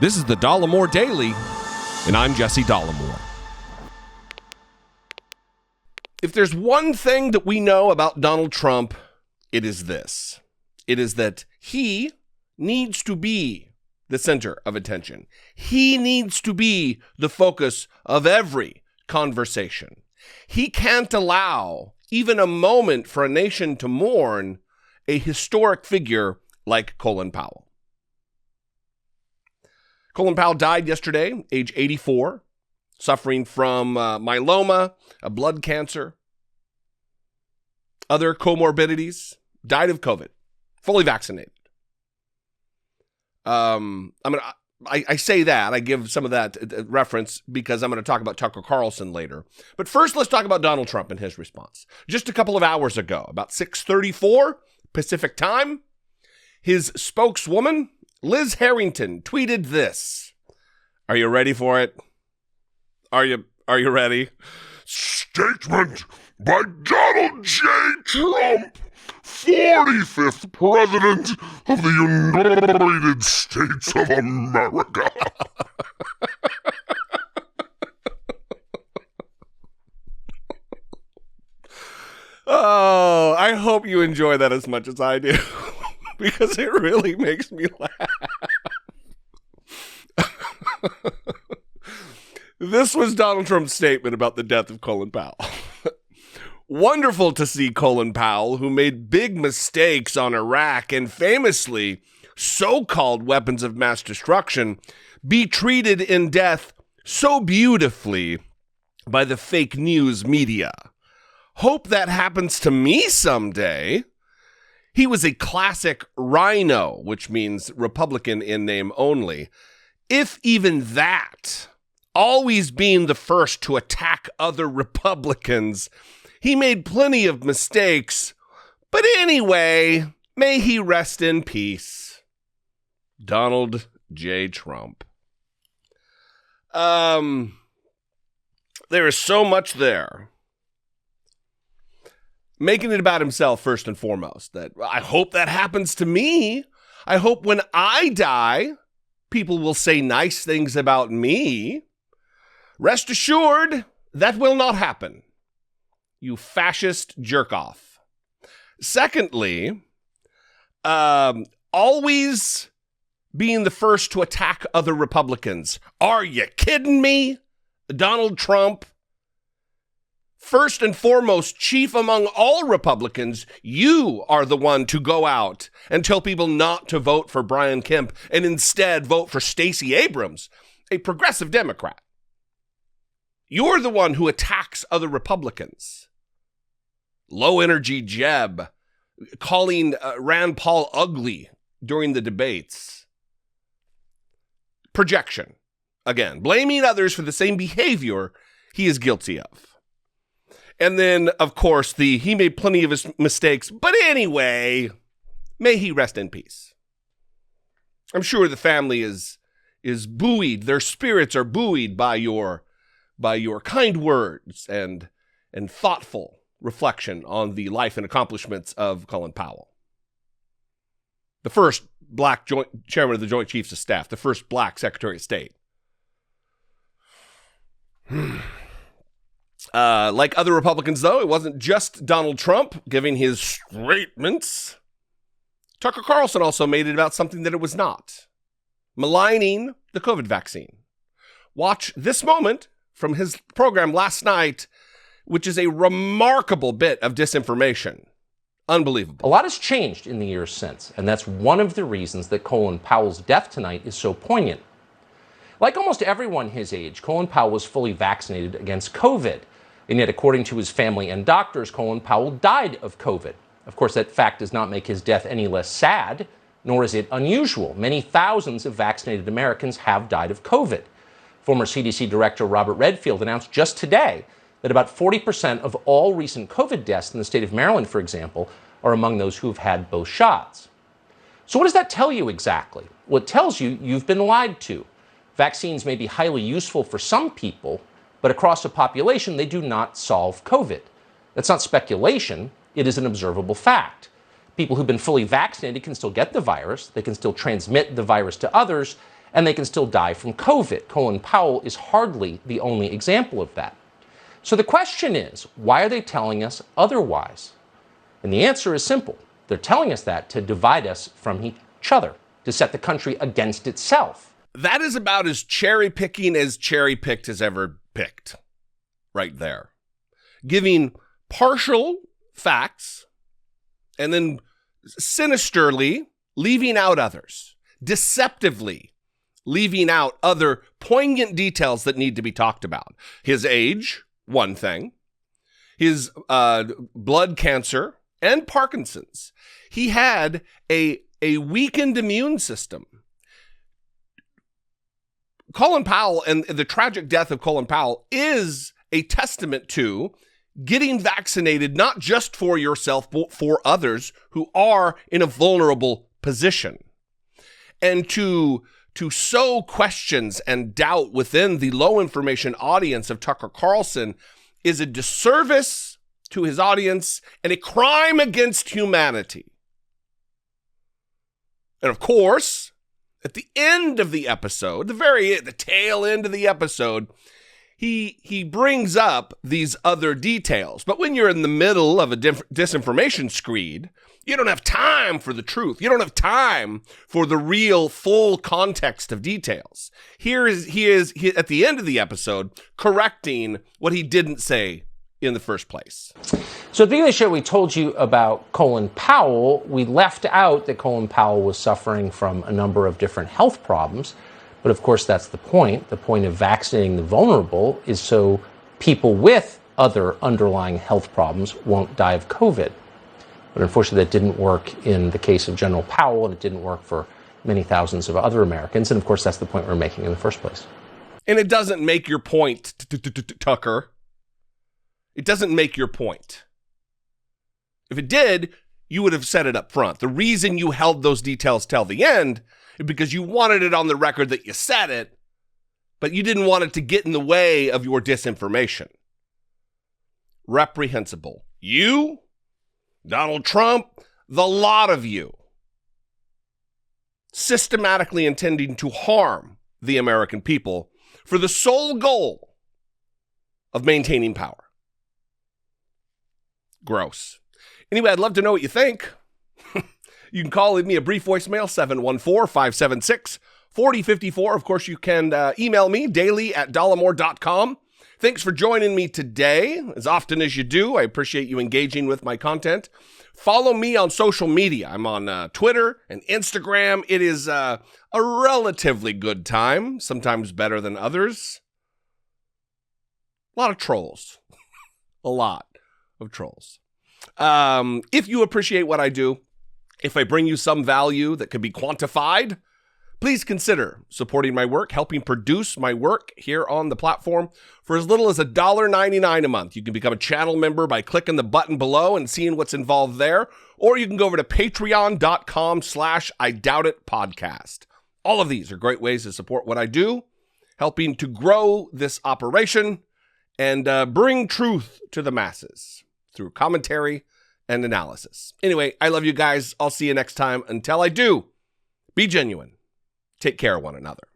This is the Dollemore Daily, and I'm Jesse Dollemore. If there's one thing that we know about Donald Trump, it is this. It is that he needs to be the center of attention. He needs to be the focus of every conversation. He can't allow even a moment for a nation to mourn a historic figure like Colin Powell. Colin Powell died yesterday, age 84, suffering from myeloma, a blood cancer, other comorbidities, died of COVID, fully vaccinated. I say that, I give some of that reference because I'm going to talk about Tucker Carlson later. But first, let's talk about Donald Trump and his response. Just a couple of hours ago, about 6:34 Pacific time, his spokeswoman, Liz Harrington, tweeted this. Are you ready for it? Are you ready? Statement by Donald J. Trump, 45th President of the United States of America. Oh, I hope you enjoy that as much as I do, because it really makes me laugh. This was Donald Trump's statement about the death of Colin Powell. Wonderful to see Colin Powell, who made big mistakes on Iraq and famously so-called weapons of mass destruction, be treated in death so beautifully by the fake news media. Hope that happens to me someday. He was a classic rhino, which means Republican in name only. If even that, always being the first to attack other Republicans. He made plenty of mistakes, but anyway, may he rest in peace. Donald J. Trump. There is so much there. Making it about himself first and foremost. That I hope that happens to me. I hope when I die, people will say nice things about me. Rest assured, that will not happen. You fascist jerk-off. Secondly, always being the first to attack other Republicans. Are you kidding me? Donald Trump, first and foremost, chief among all Republicans, you are the one to go out and tell people not to vote for Brian Kemp and instead vote for Stacey Abrams, a progressive Democrat. You're the one who attacks other Republicans. Low energy Jeb, calling Rand Paul ugly during the debates. Projection. Again, blaming others for the same behavior he is guilty of. And then, of course, he made plenty of his mistakes, but anyway, may he rest in peace. I'm sure the family is buoyed, their spirits are buoyed by your kind words and thoughtful reflection on the life and accomplishments of Colin Powell. The first black chairman of the Joint Chiefs of Staff, the first black Secretary of State. Like other Republicans, though, it wasn't just Donald Trump giving his statements. Tucker Carlson also made it about something that it was not. Maligning the COVID vaccine. Watch this moment from his program last night, which is a remarkable bit of disinformation. Unbelievable. A lot has changed in the years since, and that's one of the reasons that Colin Powell's death tonight is so poignant. Like almost everyone his age, Colin Powell was fully vaccinated against COVID. And yet, according to his family and doctors, Colin Powell died of COVID. Of course, that fact does not make his death any less sad, nor is it unusual. Many thousands of vaccinated Americans have died of COVID. Former CDC Director Robert Redfield announced just today that about 40% of all recent COVID deaths in the state of Maryland, for example, are among those who have had both shots. So what does that tell you exactly? Well, it tells you you've been lied to. Vaccines may be highly useful for some people, but across a population, they do not solve COVID. That's not speculation. It is an observable fact. People who've been fully vaccinated can still get the virus. They can still transmit the virus to others. and they can still die from COVID. Colin Powell is hardly the only example of that. So the question is, why are they telling us otherwise? And the answer is simple. They're telling us that to divide us from each other, to set the country against itself. That is about as cherry-picking as cherry-picked has ever picked. Right there. Giving partial facts and then sinisterly leaving out others. Deceptively leaving out other poignant details that need to be talked about. His age, one thing. His blood cancer and Parkinson's. He had a weakened immune system. Colin Powell and the tragic death of Colin Powell is a testament to getting vaccinated, not just for yourself, but for others who are in a vulnerable position. And to sow questions and doubt within the low information audience of Tucker Carlson is a disservice to his audience and a crime against humanity. And of course, at the end of the episode, the tail end of the episode, he brings up these other details. But when you're in the middle of a disinformation screed, you don't have time for the truth. You don't have time for the real full context of details. He is at the end of the episode correcting what he didn't say in the first place. So at the beginning of the show, we told you about Colin Powell. We left out that Colin Powell was suffering from a number of different health problems. But of course, that's the point. The point of vaccinating the vulnerable is so people with other underlying health problems won't die of COVID. But unfortunately, that didn't work in the case of General Powell, and it didn't work for many thousands of other Americans. And of course, that's the point we're making in the first place. And it doesn't make your point, Tucker. It doesn't make your point. If it did, you would have said it up front. The reason you held those details till the end is because you wanted it on the record that you said it, but you didn't want it to get in the way of your disinformation. Reprehensible. You, Donald Trump, the lot of you, systematically intending to harm the American people for the sole goal of maintaining power. Gross. Anyway, I'd love to know what you think. You can call, leave me a brief voicemail, 714-576-4054. Of course, you can email me daily at dollemore.com. Thanks for joining me today. As often as you do, I appreciate you engaging with my content. Follow me on social media. I'm on Twitter and Instagram. It is a relatively good time, sometimes better than others. A lot of trolls. A lot of trolls. If you appreciate what I do, if I bring you some value that can be quantified, please consider supporting my work, helping produce my work here on the platform for as little as $1.99 a month. You can become a channel member by clicking the button below and seeing what's involved there, or you can go over to patreon.com/IDoubtItPodcast. All of these are great ways to support what I do, helping to grow this operation and bring truth to the masses through commentary and analysis. Anyway, I love you guys. I'll see you next time. Until I do, be genuine. Take care of one another.